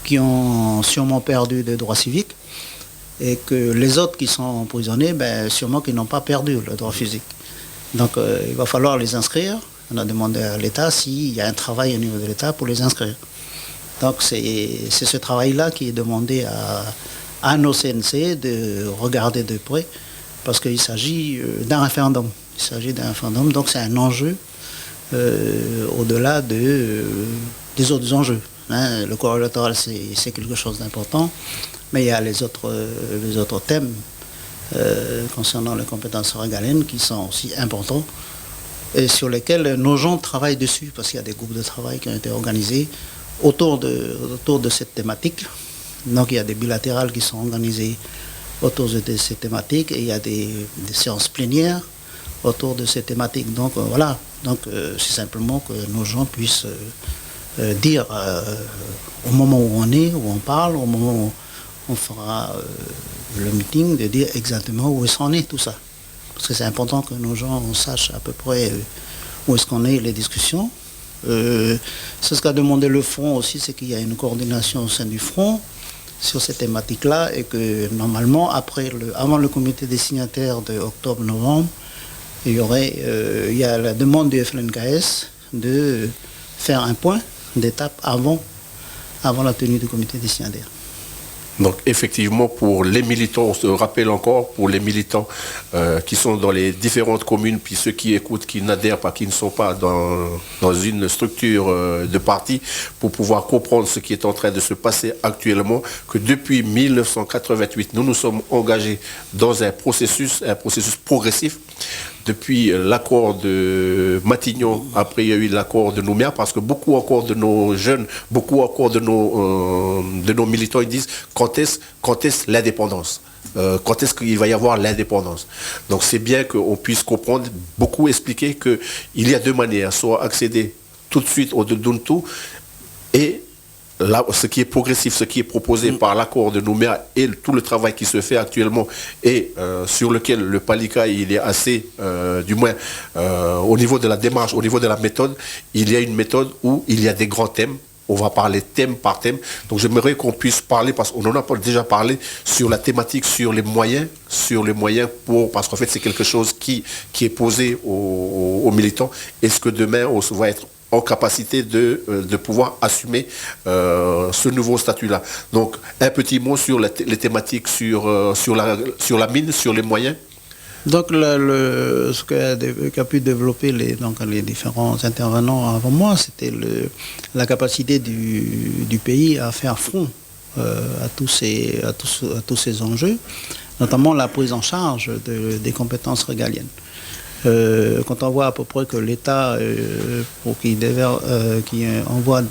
qui ont sûrement perdu des droits civiques, et que les autres qui sont emprisonnés, sûrement qu'ils n'ont pas perdu le droit physique. Donc il va falloir les inscrire. On a demandé à l'État s'il y a un travail au niveau de l'État pour les inscrire. Donc c'est ce travail-là qui est demandé à nos CNC de regarder de près, parce qu'il s'agit d'un référendum. Il s'agit d'un référendum, donc c'est un enjeu au-delà des autres enjeux. Le corps électoral, c'est quelque chose d'important, mais il y a les autres thèmes concernant les compétences régaliennes qui sont aussi importants et sur lesquels nos gens travaillent dessus, parce qu'il y a des groupes de travail qui ont été organisés autour de cette thématique. Donc il y a des bilatérales qui sont organisées autour de cette thématique et il y a des séances plénières autour de cette thématique. Donc voilà, c'est simplement que nos gens puissent dire au moment où on est, où on parle, au moment où on fera le meeting, de dire exactement où est-ce qu'on est tout ça. Parce que c'est important que nos gens sachent à peu près où est-ce qu'on est, les discussions. C'est ce qu'a demandé le Front aussi, c'est qu'il y a une coordination au sein du Front sur cette thématique-là et que normalement, avant le comité des signataires de octobre-novembre, il y a la demande du FLNKS de faire un point d'étape avant la tenue du comité des signataires. Donc effectivement, pour les militants, on se rappelle encore, pour les militants qui sont dans les différentes communes, puis ceux qui écoutent, qui n'adhèrent pas, qui ne sont pas dans une structure de parti, pour pouvoir comprendre ce qui est en train de se passer actuellement, que depuis 1988, nous nous sommes engagés dans un processus progressif. Depuis l'accord de Matignon, après il y a eu l'accord de Nouméa, parce que beaucoup encore de nos jeunes, beaucoup encore de nos militants, ils disent quand est-ce l'indépendance, quand est-ce qu'il va y avoir l'indépendance. Donc c'est bien qu'on puisse comprendre, beaucoup expliquer qu'il y a deux manières, soit accéder tout de suite au Duduntu et là, ce qui est progressif, ce qui est proposé par l'accord de Nouméa et tout le travail qui se fait actuellement et sur lequel le Palika il est assez, du moins au niveau de la démarche, au niveau de la méthode, il y a une méthode où il y a des grands thèmes. On va parler thème par thème. Donc j'aimerais qu'on puisse parler, parce qu'on en a déjà parlé, sur la thématique, sur les moyens parce qu'en fait c'est quelque chose qui est posé aux militants. Est-ce que demain on va être en capacité de pouvoir assumer ce nouveau statut-là. Donc, un petit mot sur les thématiques, sur la mine, sur les moyens. Donc, ce qu'a pu développer les différents intervenants avant moi, c'était la capacité du pays à faire front à tous ces enjeux, notamment la prise en charge des compétences régaliennes. Quand on voit à peu près que l'État, pour qu'il envoie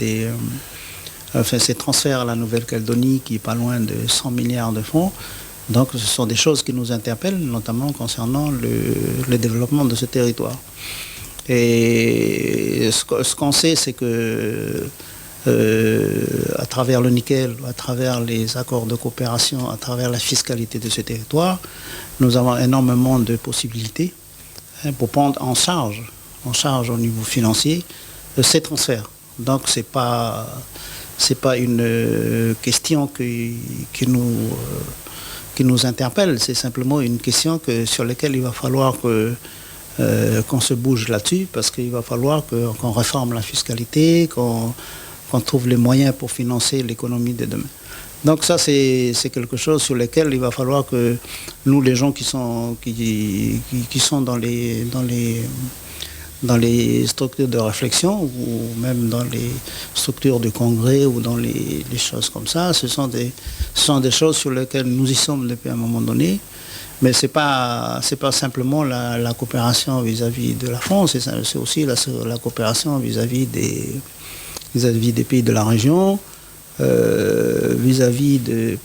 ces transferts à la Nouvelle-Calédonie, qui est pas loin de 100 milliards de francs, donc ce sont des choses qui nous interpellent, notamment concernant le développement de ce territoire. Et ce qu'on sait, c'est que à travers le nickel, à travers les accords de coopération, à travers la fiscalité de ce territoire, nous avons énormément de possibilités pour prendre en charge au niveau financier ces transferts. Donc c'est pas une question qui nous interpelle, c'est simplement une question sur laquelle il va falloir qu'on se bouge là-dessus, parce qu'il va falloir qu'on réforme la fiscalité, qu'on trouve les moyens pour financer l'économie de demain. Donc ça, c'est quelque chose sur lequel il va falloir que nous, les gens qui sont dans les structures de réflexion ou même dans les structures de congrès ou dans les choses comme ça, ce sont des choses sur lesquelles nous y sommes depuis un moment donné. Mais c'est pas simplement la coopération vis-à-vis de la France, c'est aussi la coopération vis-à-vis des pays de la région. Vis-à-vis de...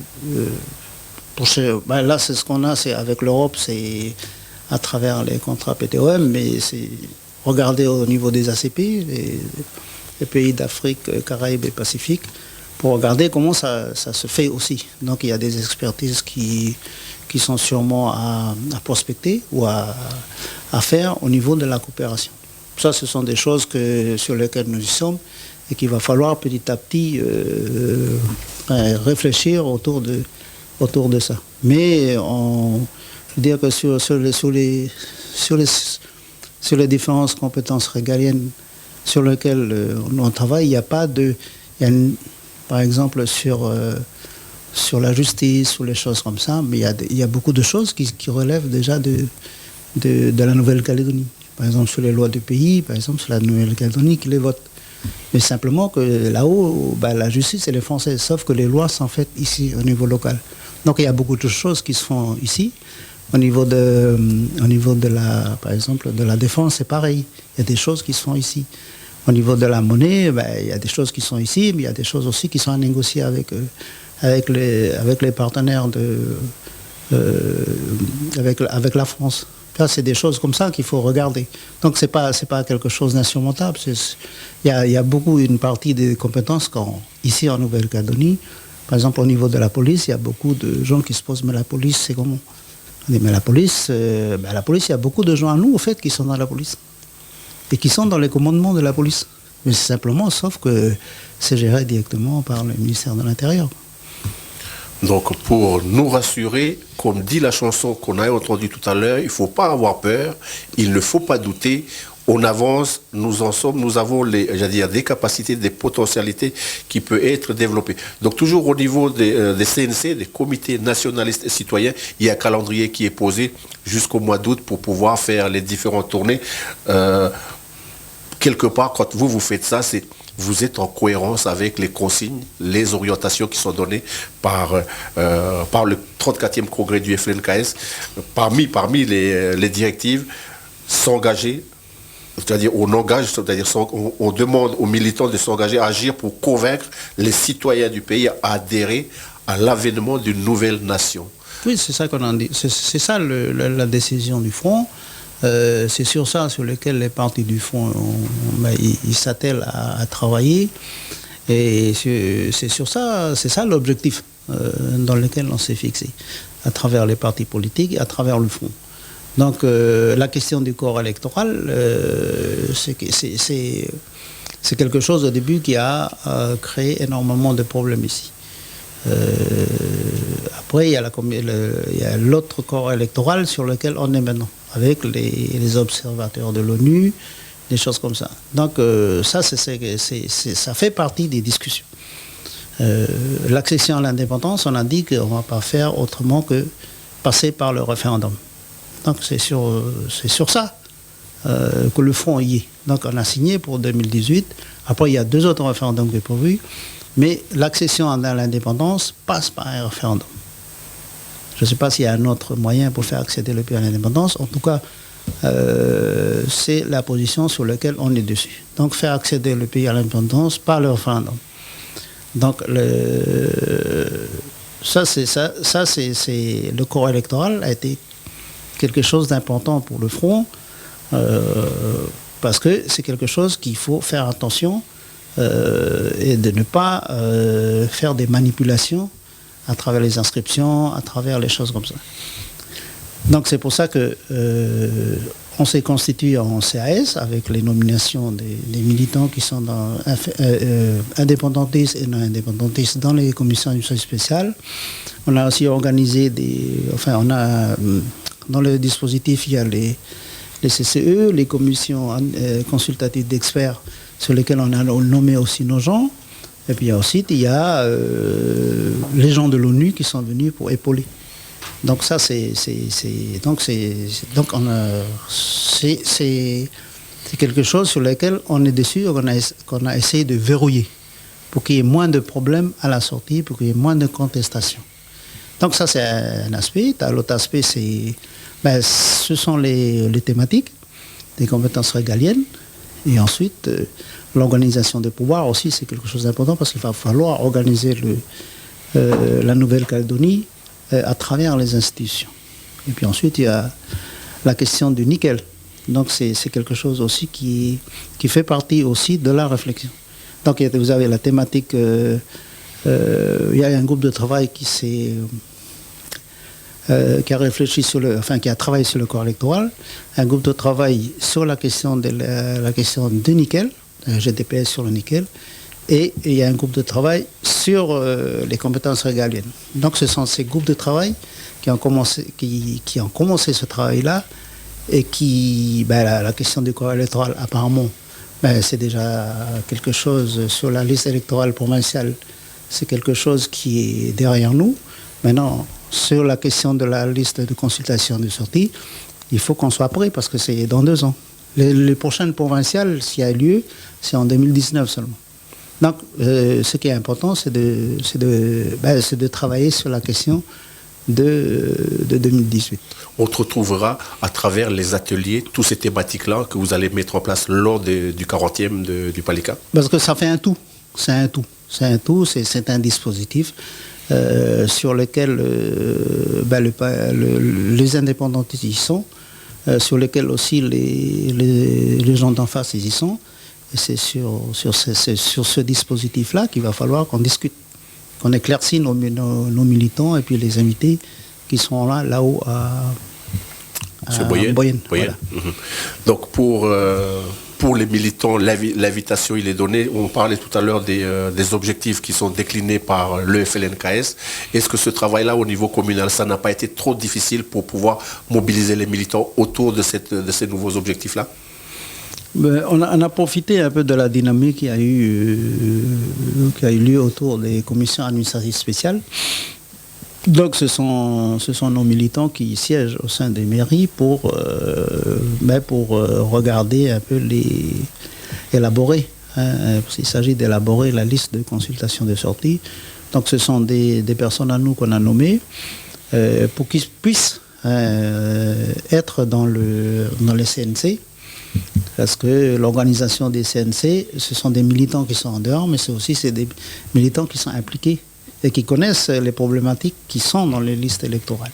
là, c'est ce qu'on a, c'est avec l'Europe, c'est à travers les contrats PTOM, mais c'est regarder au niveau des ACP, les pays d'Afrique, Caraïbes et Pacifique, pour regarder comment ça se fait aussi. Donc il y a des expertises qui sont sûrement à prospecter ou à faire au niveau de la coopération. Ça, ce sont des choses sur lesquelles nous y sommes et qu'il va falloir petit à petit réfléchir autour de ça. Mais je veux dire que sur les différentes compétences régaliennes sur lesquelles on travaille, il n'y a pas de... par exemple, sur la justice, sur les choses comme ça, mais il y a beaucoup de choses qui relèvent déjà de la Nouvelle-Calédonie. Par exemple, sur les lois du pays, par exemple, sur la Nouvelle-Calédonie qui les vote. Mais simplement que là-haut, la justice, elle est française, sauf que les lois sont faites ici, au niveau local. Donc il y a beaucoup de choses qui se font ici. Au niveau de par exemple, de la défense, c'est pareil. Il y a des choses qui se font ici. Au niveau de la monnaie, il y a des choses qui sont ici, mais il y a des choses aussi qui sont à négocier avec les partenaires avec la France. Là, c'est des choses comme ça qu'il faut regarder. Donc, c'est pas quelque chose d'insurmontable. Il y a une partie des compétences ici en Nouvelle-Calédonie. Par exemple, au niveau de la police, il y a beaucoup de gens qui se posent, mais la police, c'est comment? On dit, mais la police, il y a beaucoup de gens à nous, au fait, qui sont dans la police. Et qui sont dans les commandements de la police. Mais c'est simplement, sauf que c'est géré directement par le ministère de l'Intérieur. Donc, pour nous rassurer, comme dit la chanson qu'on a entendue tout à l'heure, il ne faut pas avoir peur, il ne faut pas douter. On avance, nous avons des capacités, des potentialités qui peuvent être développées. Donc, toujours au niveau des CNC, des comités nationalistes et citoyens, il y a un calendrier qui est posé jusqu'au mois d'août pour pouvoir faire les différentes tournées. Quelque part, quand vous faites ça, vous êtes en cohérence avec les consignes, les orientations qui sont données par le 34e congrès du FLNKS. Parmi les directives, s'engager, c'est-à-dire on demande aux militants de s'engager à agir pour convaincre les citoyens du pays à adhérer à l'avènement d'une nouvelle nation. Oui, c'est ça qu'on en dit. C'est ça la décision du Front. C'est sur ça sur lequel les partis du Front ils s'attellent à travailler. Et c'est sur ça, c'est ça l'objectif dans lequel on s'est fixé, à travers les partis politiques et à travers le Front. Donc la question du corps électoral, c'est quelque chose au début qui a créé énormément de problèmes ici. Après, il y a l'autre corps électoral sur lequel on est maintenant, avec les observateurs de l'ONU, des choses comme ça. Donc ça fait partie des discussions. L'accession à l'indépendance, on a dit qu'on ne va pas faire autrement que passer par le référendum. Donc c'est sur ça que le Front y est. Donc on a signé pour 2018. Après, il y a 2 autres référendums qui sont prévus. Mais l'accession à l'indépendance passe par un référendum. Je ne sais pas s'il y a un autre moyen pour faire accéder le pays à l'indépendance. En tout cas, c'est la position sur laquelle on est dessus. Donc faire accéder le pays à l'indépendance par le référendum. Donc le corps électoral a été quelque chose d'important pour le Front parce que c'est quelque chose qu'il faut faire attention et de ne pas faire des manipulations à travers les inscriptions, à travers les choses comme ça. Donc c'est pour ça que on s'est constitué en CAS avec les nominations des militants qui sont indépendantistes et non indépendantistes dans les commissions d'administration spéciales. On a aussi organisé dans le dispositif, il y a les CCE, les commissions consultatives d'experts sur lesquelles on a nommé aussi nos gens. Et puis ensuite, il y a les gens de l'ONU qui sont venus pour épauler. Donc ça, c'est quelque chose sur lequel on est dessus, qu'on a essayé de verrouiller pour qu'il y ait moins de problèmes à la sortie, pour qu'il y ait moins de contestations. Donc ça, c'est un aspect. L'autre aspect, ce sont les thématiques, des compétences régaliennes. Et ensuite, l'organisation des pouvoirs aussi, c'est quelque chose d'important parce qu'il va falloir organiser la Nouvelle-Calédonie à travers les institutions. Et puis ensuite, il y a la question du nickel. Donc c'est quelque chose aussi qui fait partie aussi de la réflexion. Donc vous avez la thématique, il y a un groupe de travail qui a réfléchi qui a travaillé sur le corps électoral, un groupe de travail sur la question du nickel, GTPS sur le nickel. Et il y a un groupe de travail sur les compétences régaliennes. Donc ce sont ces groupes de travail qui ont commencé ce travail-là et qui, la question du corps électoral, apparemment, c'est déjà quelque chose sur la liste électorale provinciale, c'est quelque chose qui est derrière nous. Maintenant, sur la question de la liste de consultation de sortie, il faut qu'on soit prêt parce que c'est dans 2 ans. Les prochaines provinciales, s'il y a lieu, c'est en 2019 seulement. Donc, ce qui est important, c'est de travailler sur la question de 2018. On te retrouvera à travers les ateliers, toutes ces thématiques-là que vous allez mettre en place lors du 40e du Palika. Parce que ça fait un tout. C'est un tout. C'est un dispositif sur lequel les indépendantistes y sont, sur lequel aussi les gens d'en face y sont. Et c'est sur ce dispositif-là qu'il va falloir qu'on discute, qu'on éclaircisse nos militants et puis les invités qui sont là-haut à Boyenne. Voilà. Donc pour les militants, l'invitation il est donnée. On parlait tout à l'heure des objectifs qui sont déclinés par le FLNKS. Est-ce que ce travail-là au niveau communal, ça n'a pas été trop difficile pour pouvoir mobiliser les militants autour de ces nouveaux objectifs-là? On a profité un peu de la dynamique qui a eu lieu autour des commissions administratives spéciales. Donc ce sont nos militants qui siègent au sein des mairies pour regarder un peu élaborer. Il s'agit d'élaborer la liste de consultation de sortie. Donc ce sont des personnes à nous qu'on a nommées pour qu'ils puissent être dans les CNC. Parce que l'organisation des CNC, ce sont des militants qui sont en dehors, mais c'est des militants qui sont impliqués et qui connaissent les problématiques qui sont dans les listes électorales.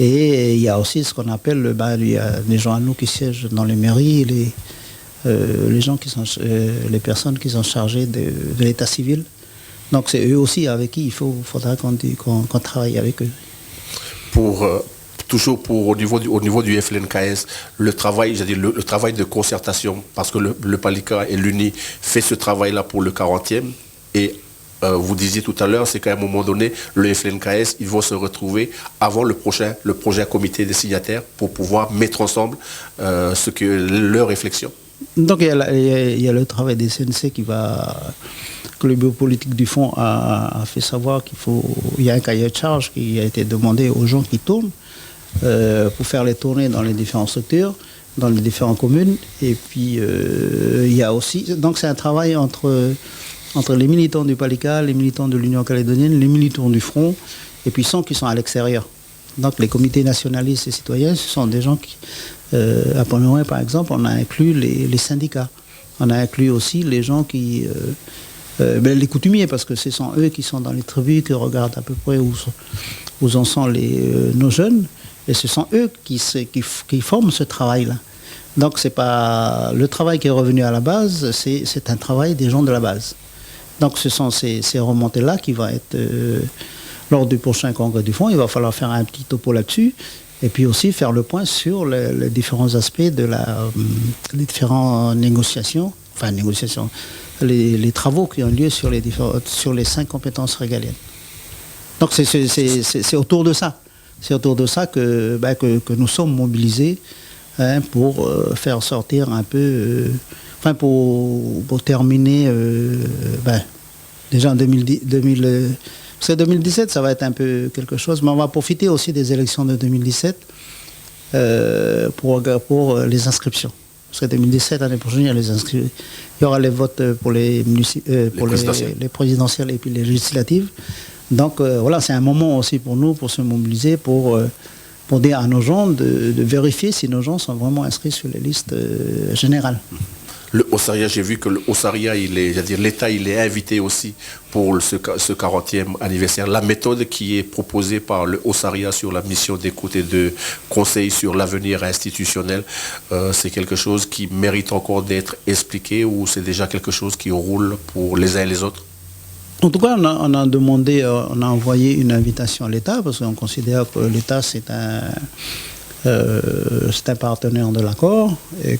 Et il y a aussi ce qu'on appelle, il y a des gens à nous qui siègent dans les mairies, les personnes qui sont chargées de l'état civil. Donc c'est eux aussi avec qui il faudra qu'on travaille avec eux. Toujours au niveau du FLNKS, le travail de concertation, parce que le Palika et l'UNI fait ce travail-là pour le 40e, et vous disiez tout à l'heure, c'est qu'à un moment donné, le FLNKS, ils vont se retrouver avant le prochain comité des signataires pour pouvoir mettre ensemble leurs réflexions. Donc il y a le travail des CNC que le bureau politique du Fonds a fait savoir il y a un cahier de charge qui a été demandé aux gens qui tournent pour faire les tournées dans les différentes structures, dans les différentes communes. Et puis il y a aussi, donc c'est un travail entre les militants du Palika, les militants de l'Union calédonienne, les militants du Front, et puis ceux qui sont à l'extérieur. Donc les comités nationalistes et citoyens, ce sont des gens qui, à Pomereux par exemple, on a inclus les syndicats. On a inclus aussi les gens qui... les coutumiers, parce que ce sont eux qui sont dans les tribus, qui regardent à peu près où en sont nos jeunes, et ce sont eux qui forment ce travail-là. Donc c'est pas le travail qui est revenu à la base, c'est un travail des gens de la base. Donc ce sont ces remontées-là qui vont être lors du prochain congrès du Fonds. Il va falloir faire un petit topo là-dessus, et puis aussi faire le point sur les différents aspects de les différentes négociations, les travaux qui ont lieu sur les 5 compétences régaliennes. Donc c'est autour de ça. C'est autour de ça que nous sommes mobilisés pour faire sortir un peu, pour terminer, déjà en 2017, ça va être un peu quelque chose, mais on va profiter aussi des élections de 2017 pour les inscriptions. Parce que 2017, l'année prochaine, il y aura les votes pour les présidentielles et puis les législatives. Donc voilà, c'est un moment aussi pour nous, pour se mobiliser, pour dire à nos gens de vérifier si nos gens sont vraiment inscrits sur les listes générales. Le Ossaria, j'ai vu que le Ossaria, l'État, il est invité aussi pour ce 40e anniversaire. La méthode qui est proposée par le Ossaria sur la mission d'écoute et de conseil sur l'avenir institutionnel, c'est quelque chose qui mérite encore d'être expliqué, ou c'est déjà quelque chose qui roule pour les uns et les autres? En tout cas, on a envoyé une invitation à l'État, parce qu'on considère que l'État, c'est un partenaire de l'accord. Et